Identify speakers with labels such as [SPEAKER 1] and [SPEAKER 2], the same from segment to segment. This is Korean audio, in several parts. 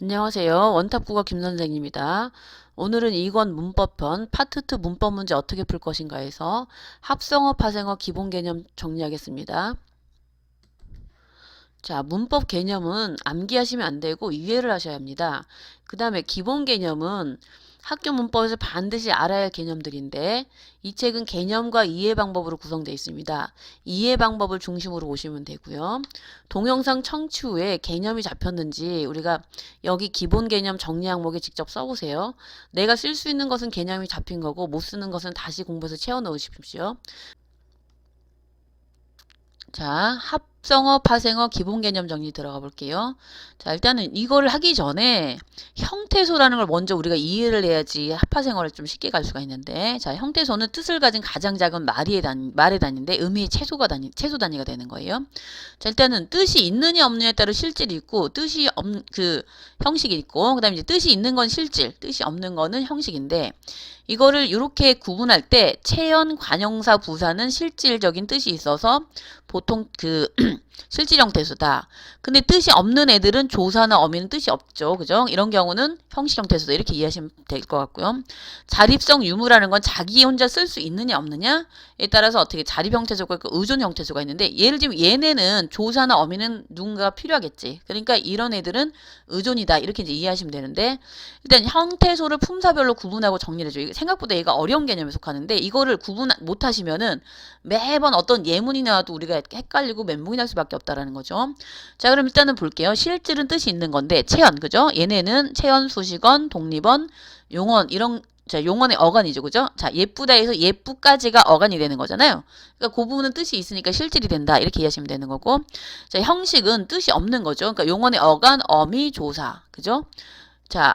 [SPEAKER 1] 안녕하세요. 원탑국어 김선생입니다. 오늘은 2권 문법편 파트 2 문법 문제 어떻게 풀 것인가 해서 합성어, 파생어 기본 개념 정리하겠습니다. 자, 문법 개념은 암기하시면 안 되고 이해를 하셔야 합니다. 그 다음에 기본 개념은 학교 문법에서 반드시 알아야 할 개념들인데 이 책은 개념과 이해 방법으로 구성되어 있습니다. 이해 방법을 중심으로 보시면 되고요. 동영상 청취 후에 개념이 잡혔는지 우리가 여기 기본 개념 정리 항목에 직접 써보세요. 내가 쓸 수 있는 것은 개념이 잡힌 거고 못 쓰는 것은 다시 공부해서 채워 넣으십시오. 자, 합성어, 파생어, 기본 개념 정리 들어가 볼게요. 자, 일단은 이거를 하기 전에 형태소라는 걸 먼저 우리가 이해를 해야지 합파생어를 좀 쉽게 갈 수가 있는데, 자, 형태소는 뜻을 가진 가장 작은 말의 단위인데 의미의 최소 단위가 되는 거예요. 자, 일단은 뜻이 있느냐 없느냐에 따라 실질이 있고, 형식이 있고, 그 다음에 이제 뜻이 있는 건 실질, 뜻이 없는 거는 형식인데, 이거를 이렇게 구분할 때 체연, 관형사, 부사는 실질적인 뜻이 있어서 보통 실질 형태수다. 근데 뜻이 없는 애들은 조사나 어미는 뜻이 없죠. 그죠? 이런 경우는 형식 형태수다. 이렇게 이해하시면 될 것 같고요. 자립성 유무라는 건 자기 혼자 쓸 수 있느냐 없느냐에 따라서 어떻게 자립 형태수가 있고 의존 형태수가 있는데 예를 들면 얘네는 조사나 어미는 누군가가 필요하겠지. 그러니까 이런 애들은 의존이다. 이렇게 이제 이해하시면 되는데 일단 형태소를 품사별로 구분하고 정리를 해줘요. 생각보다 얘가 어려운 개념에 속하는데 이거를 구분 못 하시면은 매번 어떤 예문이 나와도 우리가 헷갈리고 멘붕이 날 수밖에 없다라는 거죠. 자, 그럼 일단은 볼게요. 실질은 뜻이 있는 건데 체연, 그죠? 얘네는 체연, 수식어, 독립어, 용언 이런 자, 용언의 어간이죠. 그죠? 자, 예쁘다에서 예쁘까지가 어간이 되는 거잖아요. 그러니까 그 부분은 뜻이 있으니까 실질이 된다. 이렇게 이해하시면 되는 거고. 자, 형식은 뜻이 없는 거죠. 그러니까 용언의 어간, 어미, 조사. 그죠? 자,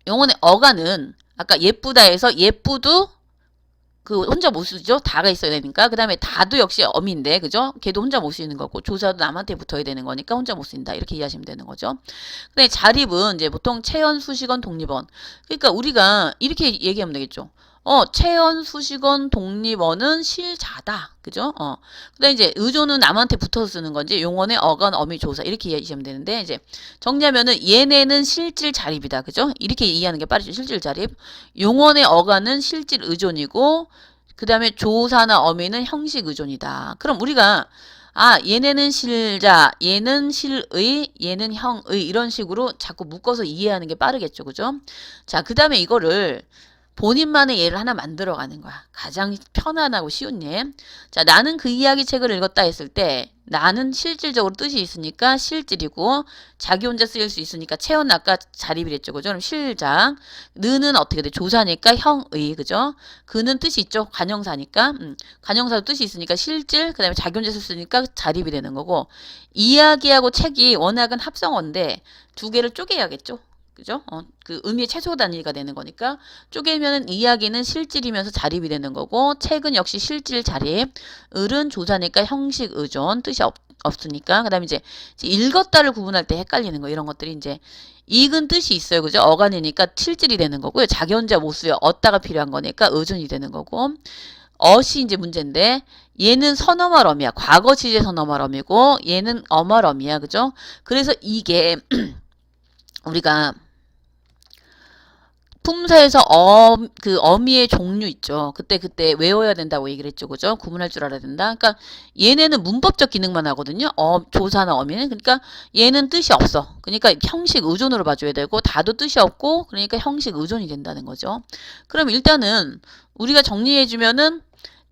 [SPEAKER 1] 용언의 어간은 아까 예쁘다에서 예쁘도 혼자 못 쓰죠. 다가 있어야 되니까. 그 다음에 다도 역시 어미인데, 그죠? 걔도 혼자 못 쓰는 거고, 조사도 남한테 붙어야 되는 거니까 혼자 못 쓴다. 이렇게 이해하시면 되는 거죠. 근데 자립은 이제 보통 체연, 수식어, 독립어. 그러니까 우리가 이렇게 얘기하면 되겠죠. 체연, 수식어, 독립어는 실자다. 그죠? 그다음에 이제 의존은 남한테 붙어서 쓰는 건지 용언의 어간, 어미, 조사 이렇게 이해하시면 되는데 이제 정리하면은 얘네는 실질 자립이다. 그죠? 이렇게 이해하는 게 빠르죠. 실질 자립. 용언의 어간은 실질 의존이고 그 다음에 조사나 어미는 형식 의존이다. 그럼 우리가 얘네는 실자, 얘는 실의, 얘는 형의 이런 식으로 자꾸 묶어서 이해하는 게 빠르겠죠. 그죠? 자, 그 다음에 이거를 본인만의 예를 하나 만들어가는 거야. 가장 편안하고 쉬운 예. 자, 나는 그 이야기 책을 읽었다 했을 때 나는 실질적으로 뜻이 있으니까 실질이고 자기 혼자 쓰일 수 있으니까 체온 아까 자립이랬죠. 그죠? 그럼 실장. 느는 어떻게 돼? 조사니까 형의. 그죠? 그는 뜻이 있죠. 관형사니까. 관형사도 뜻이 있으니까 실질. 그 다음에 자기 혼자 쓸 수 있으니까 자립이 되는 거고 이야기하고 책이 워낙은 합성어인데 두 개를 쪼개야겠죠. 그죠? 그 의미의 최소 단위가 되는 거니까 쪼개면은 이야기는 실질이면서 자립이 되는 거고 책은 역시 실질 자립 을은 조사니까 형식 의존 뜻이 없으니까 그 다음에 이제 읽었다를 구분할 때 헷갈리는 거 이런 것들이 이제 읽은 뜻이 있어요. 그죠? 어간이니까 실질이 되는 거고요. 자기 혼자 못 쓰여 얻다가 필요한 거니까 의존이 되는 거고 어시 이제 문제인데 얘는 선어말어미야. 과거 시제 선어말어미고 얘는 어말어미야. 그죠? 그래서 이게 우리가 품사에서 어미의 종류 있죠. 그때 외워야 된다고 얘기를 했죠. 그죠? 구분할 줄 알아야 된다. 그러니까 얘네는 문법적 기능만 하거든요. 조사나 어미는. 그러니까 얘는 뜻이 없어. 그러니까 형식 의존으로 봐줘야 되고 다도 뜻이 없고 그러니까 형식 의존이 된다는 거죠. 그럼 일단은 우리가 정리해주면은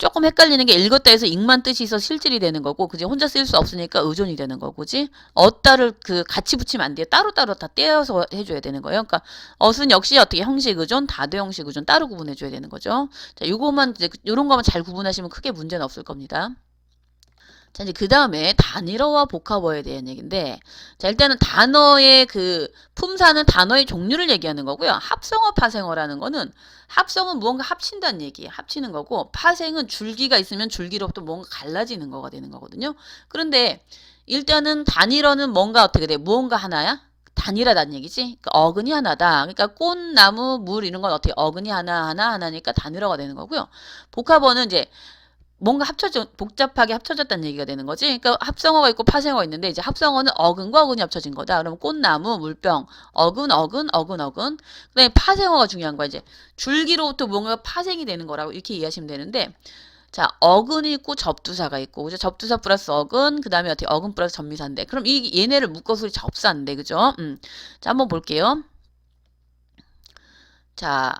[SPEAKER 1] 조금 헷갈리는 게 읽었다 해서 읽만 뜻이 있어 실질이 되는 거고 그지 혼자 쓸 수 없으니까 의존이 되는 거고 지 어따를 같이 붙이면 안 돼요. 따로따로 다 떼어서 해줘야 되는 거예요. 그러니까 어순 역시 어떻게 형식 의존 다도 형식 의존 따로 구분해 줘야 되는 거죠. 자, 요거만 이제 요런 거만 잘 구분하시면 크게 문제는 없을 겁니다. 자, 이제 그 다음에 단일어와 복합어에 대한 얘기인데, 자, 일단은 단어의 품사는 단어의 종류를 얘기하는 거고요. 합성어, 파생어라는 거는, 합성은 무언가 합친다는 얘기예요. 합치는 거고, 파생은 줄기가 있으면 줄기로부터 뭔가 갈라지는 거가 되는 거거든요. 그런데, 일단은 단일어는 뭔가 어떻게 돼? 무언가 하나야? 단일하다는 얘기지. 그러니까 어근이 하나다. 그러니까 꽃, 나무, 물 이런 건 어떻게 어근이 하나니까 단일어가 되는 거고요. 복합어는 이제 뭔가 복잡하게 합쳐졌다는 얘기가 되는 거지. 그러니까 합성어가 있고 파생어가 있는데 이제 합성어는 어근과 어근이 합쳐진 거다. 그러면 꽃나무, 물병, 어근, 어근, 어근, 어근. 그다음에 파생어가 중요한 거야. 이제 줄기로부터 뭔가 파생이 되는 거라고 이렇게 이해하시면 되는데 자, 어근이 있고 접두사가 있고 그죠? 접두사 플러스 어근, 그다음에 어떻게 어근 플러스 접미사인데 그럼 이 얘네를 묶어서 접사인데 그죠? 자, 한번 볼게요. 자,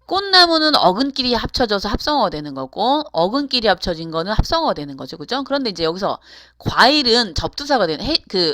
[SPEAKER 1] 꽃나무는 어근끼리 합쳐져서 합성어가 되는 거고 어근끼리 합쳐진 거는 합성어가 되는 거죠. 그죠? 그런데 이제 여기서 과일은 접두사가 되는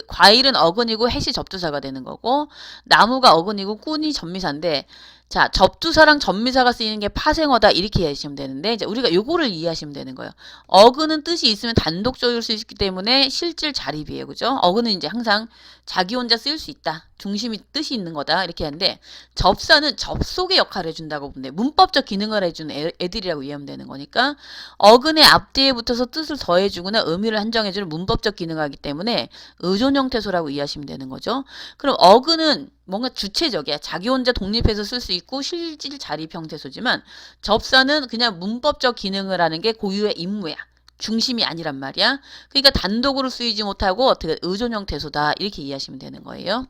[SPEAKER 1] 과일은 어근이고 햇이 접두사가 되는 거고 나무가 어근이고 꾼이 접미사인데 자, 접두사랑 접미사가 쓰이는 게 파생어다 이렇게 이해하시면 되는데 이제 우리가 요거를 이해하시면 되는 거예요. 어근은 뜻이 있으면 단독적으로 쓸 수 있기 때문에 실질 자립이에요. 그죠? 어근은 이제 항상 자기 혼자 쓸 수 있다. 중심이 뜻이 있는 거다. 이렇게 하는데 접사는 접속의 역할을 해준다고 보면 돼. 문법적 기능을 해주는 애들이라고 이해하면 되는 거니까 어근의 앞뒤에 붙어서 뜻을 더해주거나 의미를 한정해주는 문법적 기능을 하기 때문에 의존 형태소라고 이해하시면 되는 거죠. 그럼 어근은 뭔가 주체적이야. 자기 혼자 독립해서 쓸 수 있고 실질 자립 형태소지만 접사는 그냥 문법적 기능을 하는 게 고유의 임무야. 중심이 아니란 말이야. 그러니까 단독으로 쓰이지 못하고 어떻게 의존 형태소다 이렇게 이해하시면 되는 거예요.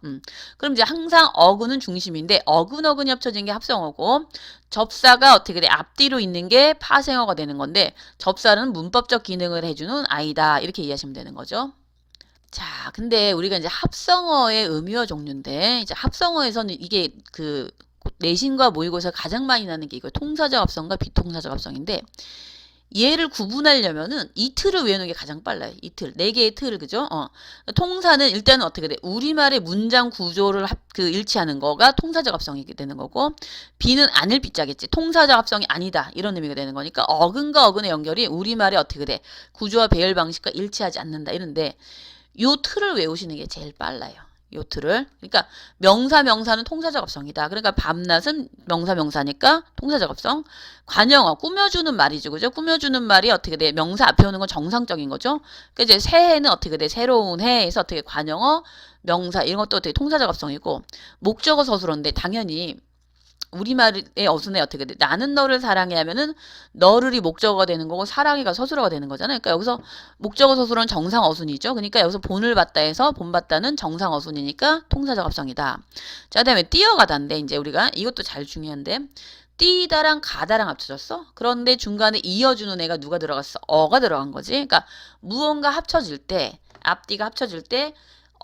[SPEAKER 1] 그럼 이제 항상 어근은 중심인데 어근이 합쳐진 게 합성어고 접사가 어떻게 돼? 앞뒤로 있는 게 파생어가 되는 건데 접사는 문법적 기능을 해주는 아이다 이렇게 이해하시면 되는 거죠. 자, 근데 우리가 이제 합성어의 의미어 종류인데 이제 합성어에서는 이게 그 내신과 모의고사 가장 많이 나는 게 이거 통사적 합성과 비통사적 합성인데 얘를 구분하려면은 이 틀을 외우는 게 가장 빨라요. 이 틀. 네 개의 틀을, 그죠? 통사는 일단은 어떻게 돼? 우리말의 문장 구조를 일치하는 거가 통사적 합성이게 되는 거고, 비는 아닐 비자겠지. 통사적 합성이 아니다. 이런 의미가 되는 거니까, 어근과 어근의 연결이 우리말의 어떻게 돼? 구조와 배열 방식과 일치하지 않는다. 이런데, 요 틀을 외우시는 게 제일 빨라요. 요 틀을. 그러니까 명사는 통사적 합성이다. 그러니까 밤낮은 명사니까 통사적 합성. 관용어 꾸며주는 말이죠. 그죠? 꾸며주는 말이 어떻게 돼? 명사 앞에 오는 건 정상적인 거죠. 그러니까 이제 새해는 어떻게 돼? 새로운 해에서 어떻게 관용어, 명사 이런 것도 어떻게 통사적 합성이고 목적어 서술어인데 당연히 우리말의 어순에 어떻게 돼? 나는 너를 사랑해 하면은 너를이 목적어가 되는 거고 사랑해가 서술어가 되는 거잖아요. 그러니까 여기서 목적어 서술어는 정상 어순이죠. 그러니까 여기서 본을 받다 해서 본 받다는 정상 어순이니까 통사적 합성이다. 자, 그다음에 뛰어가다인데 이제 우리가 이것도 잘 중요한데 뛰다랑 가다랑 합쳐졌어. 그런데 중간에 이어주는 애가 누가 들어갔어? 어가 들어간 거지. 그러니까 무언가 합쳐질 때 앞뒤가 합쳐질 때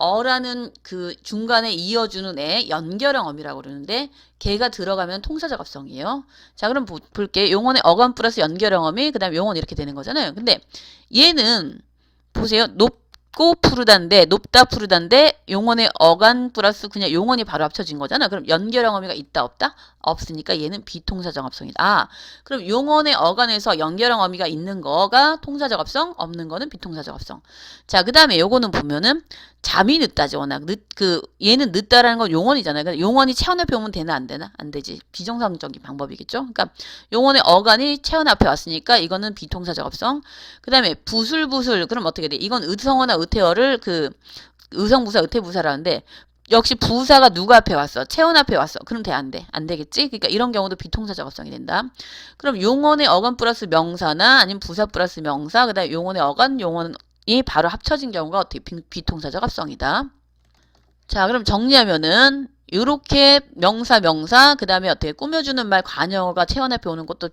[SPEAKER 1] 어라는 그 중간에 이어주는 애 연결형 어미라고 그러는데 걔가 들어가면 통사적 합성이에요. 자, 그럼 볼게. 용언의 어감 플러스 연결형 어미 그다음에 용언 이렇게 되는 거잖아요. 근데 얘는 보세요. 높고 푸르단데 높다 푸르단데 용언의 어간 플러스 그냥 용언이 바로 합쳐진 거잖아. 그럼 연결형 어미가 있다 없다? 없으니까 얘는 비통사적 합성이다. 아, 그럼 용언의 어간에서 연결형 어미가 있는 거가 통사적 합성, 없는 거는 비통사적 합성. 자, 그 다음에 요거는 보면은 잠이 늦다지 워낙 얘는 늦다라는 건 용언이잖아요. 그러니까 용언이 체온 앞에 오면 되나 안 되나? 안 되지. 비정상적인 방법이겠죠. 그러니까 용언의 어간이 체온 앞에 왔으니까 이거는 비통사적 합성. 그 다음에 부술부술 그럼 어떻게 돼? 이건 의성어나 의태어를 의성부사 의태부사라는데 역시 부사가 누구 앞에 왔어? 체온 앞에 왔어. 그럼 돼? 안 돼? 안 되겠지? 그러니까 이런 경우도 비통사적 합성이 된다. 그럼 용언의 어간 플러스 명사나 아니면 부사 플러스 명사 그 다음에 용언의 어간 용언이 바로 합쳐진 경우가 어떻게 비통사적 합성이다. 자, 그럼 정리하면은 요렇게 명사 그 다음에 어떻게 꾸며주는 말 관여가 체온 앞에 오는 것도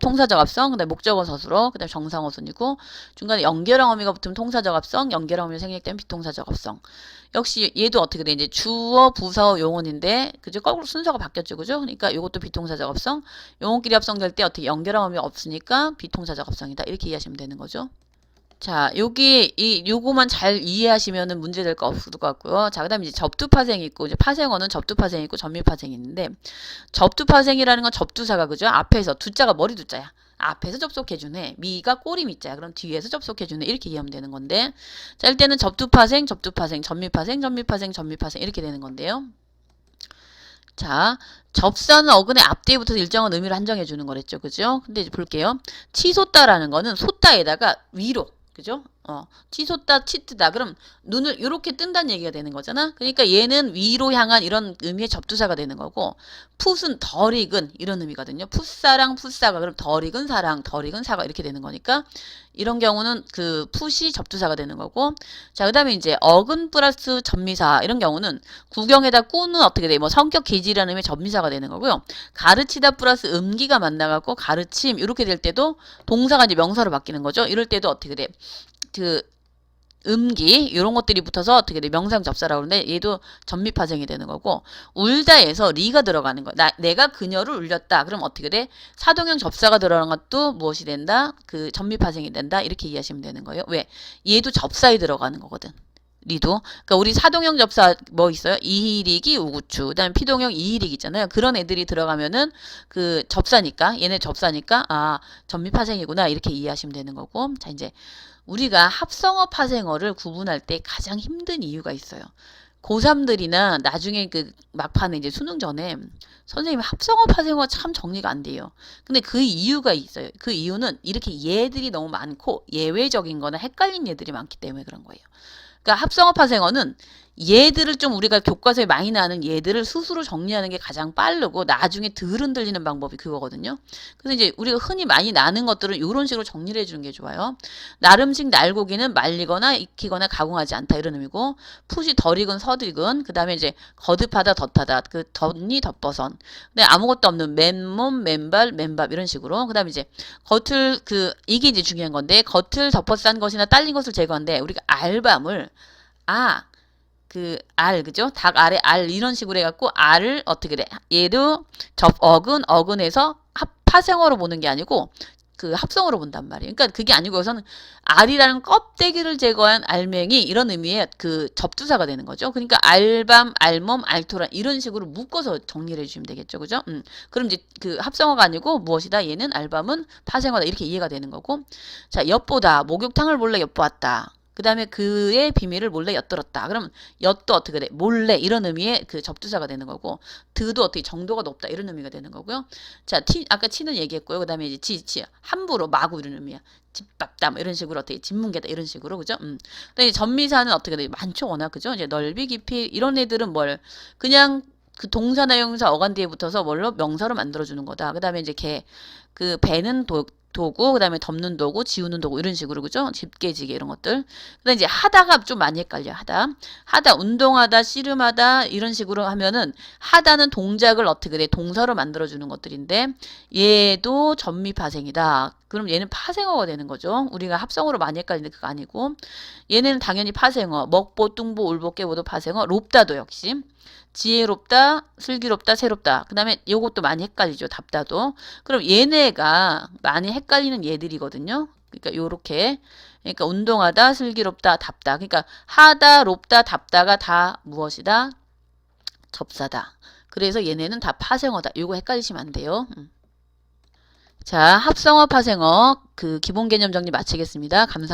[SPEAKER 1] 통사적 합성 그 다음에 목적어 서술어 그 다음에 정상어순이고 중간에 연결형 어미가 붙으면 통사적 합성 연결형 어미 생략되면 비통사적 합성. 역시 얘도 어떻게 돼? 이제 주어 부사어 용언인데 그죠? 거꾸로 순서가 바뀌었죠. 그죠? 그러니까 요것도 비통사적 합성 용언끼리 합성될 때 어떻게 연결형 어미 없으니까 비통사적 합성이다. 이렇게 이해하시면 되는 거죠. 자, 요거만 잘 이해하시면은 문제될 거 없을 것 같고요. 자, 그 다음에 이제 접두파생이 있고, 이제 파생어는 접두파생이 있고, 접미파생이 있는데, 접두파생이라는 건 접두사가, 그죠? 앞에서, 두자가 머리 두자야. 앞에서 접속해주네. 미가 꼬리 미자야. 그럼 뒤에서 접속해주네. 이렇게 이해하면 되는 건데, 자, 일단은 접두파생, 접미파생, 접미파생, 이렇게 되는 건데요. 자, 접사는 어근의 앞뒤에 붙어서 일정한 의미를 한정해 주는 거랬죠. 그죠? 근데 이제 볼게요. 치솟다라는 거는 솟다에다가 위로. 그죠? 치솟다, 치뜨다. 그럼 눈을 이렇게 뜬다는 얘기가 되는 거잖아. 그러니까 얘는 위로 향한 이런 의미의 접두사가 되는 거고, 풋은 덜 익은 이런 의미거든요. 풋사랑 풋사가 그럼 덜 익은 사랑, 덜 익은 사과 이렇게 되는 거니까 이런 경우는 그 풋이 접두사가 되는 거고, 자 그다음에 이제 어근 플러스 접미사 이런 경우는 구경에다 꾸는 어떻게 돼? 뭐 성격 기질이라는 의미의 접미사가 되는 거고요. 가르치다 플러스 음기가 만나갖고 가르침 이렇게 될 때도 동사가 이제 명사로 바뀌는 거죠. 이럴 때도 어떻게 돼? 그 음기 이런 것들이 붙어서 어떻게 돼? 명상 접사라고 그러는데 얘도 전미파생이 되는 거고, 울다에서 리가 들어가는 거야. 내가 그녀를 울렸다. 그럼 어떻게 돼? 사동형 접사가 들어가는 것도 무엇이 된다? 그 전미파생이 된다. 이렇게 이해하시면 되는 거예요. 왜? 얘도 접사에 들어가는 거거든. 리도. 그러니까 우리 사동형 접사 뭐 있어요? 이희릭이 우구추. 그다음에 피동형 이희릭 있잖아요. 그런 애들이 들어가면은 그 접사니까 얘네 접사니까 전미파생이구나 이렇게 이해하시면 되는 거고. 자 이제 우리가 합성어 파생어를 구분할 때 가장 힘든 이유가 있어요. 고3들이나 나중에 그 막판에 이제 수능 전에 선생님 합성어 파생어 참 정리가 안 돼요. 근데 그 이유가 있어요. 그 이유는 이렇게 얘들이 너무 많고 예외적인 거나 헷갈린 얘들이 많기 때문에 그런 거예요. 그러니까 합성어 파생어는 얘들을 좀 우리가 교과서에 많이 나는 얘들을 스스로 정리하는 게 가장 빠르고 나중에 덜 흔들리는 방법이 그거거든요. 그래서 이제 우리가 흔히 많이 나는 것들은 이런 식으로 정리를 해주는 게 좋아요. 나름식 날고기는 말리거나 익히거나 가공하지 않다 이런 의미고, 풋이 덜 익은 서익은, 그 다음에 이제 거듭하다 덧하다 그 덧니 덧버선, 근데 아무것도 없는 맨몸 맨발 맨밥 이런 식으로. 그 다음에 이제 겉을 이게 이제 중요한 건데, 겉을 덮어 싼 것이나 딸린 것을 제거한데 우리가 알밤을 그죠? 닭 알에 알 이런 식으로 해갖고 알을 어떻게 돼? 얘도 어근에서 파생어로 보는 게 아니고 그 합성어로 본단 말이에요. 그러니까 그게 아니고 여기서는 알이라는 껍데기를 제거한 알맹이 이런 의미의 그 접두사가 되는 거죠. 그러니까 알밤, 알몸, 알토란 이런 식으로 묶어서 정리를 해주시면 되겠죠. 그죠? 그럼 이제 그 합성어가 아니고 무엇이다? 얘는 알밤은 파생어다 이렇게 이해가 되는 거고. 자, 엿보다 목욕탕을 몰래 엿보았다. 그 다음에 그의 비밀을 몰래 엿들었다. 그럼 엿도 어떻게 돼? 몰래 이런 의미의 그 접두사가 되는 거고, 드도 어떻게 정도가 높다 이런 의미가 되는 거고요. 자, 아까 치는 얘기했고요. 그 다음에 이제 함부로 마구 이런 의미야. 집밥다 뭐 이런 식으로 어떻게 진문계다 이런 식으로 그죠? 근데 전미사는 어떻게 돼? 많죠 워낙 그죠? 이제 넓이 깊이 이런 애들은 뭘 그냥 그 동사나 형사 어간 뒤에 붙어서 뭘로 명사로 만들어주는 거다. 그 다음에 이제 그 배는 도구, 그 다음에 덮는 도구, 지우는 도구 이런 식으로 그죠? 집게지게 이런 것들. 그다음에 이제 하다가 좀 많이 헷갈려. 하다 운동하다, 씨름하다 이런 식으로 하면은 하다는 동작을 어떻게 돼? 동사로 만들어주는 것들인데 얘도 전미파생이다. 그럼 얘는 파생어가 되는 거죠. 우리가 합성어로 많이 헷갈리는데 그거 아니고, 얘는 당연히 파생어. 먹보, 뚱보, 울보, 깨보도 파생어. 롭다도 역시. 지혜롭다, 슬기롭다, 새롭다. 그 다음에 요것도 많이 헷갈리죠. 답다도. 그럼 얘네가 많이 헷갈리는 얘들이거든요. 그러니까 요렇게. 그러니까 운동하다, 슬기롭다, 답다. 그러니까 하다, 롭다, 답다가 다 무엇이다? 접사다. 그래서 얘네는 다 파생어다. 요거 헷갈리시면 안 돼요. 자, 합성어, 파생어 그 기본 개념 정리 마치겠습니다. 감사합니다.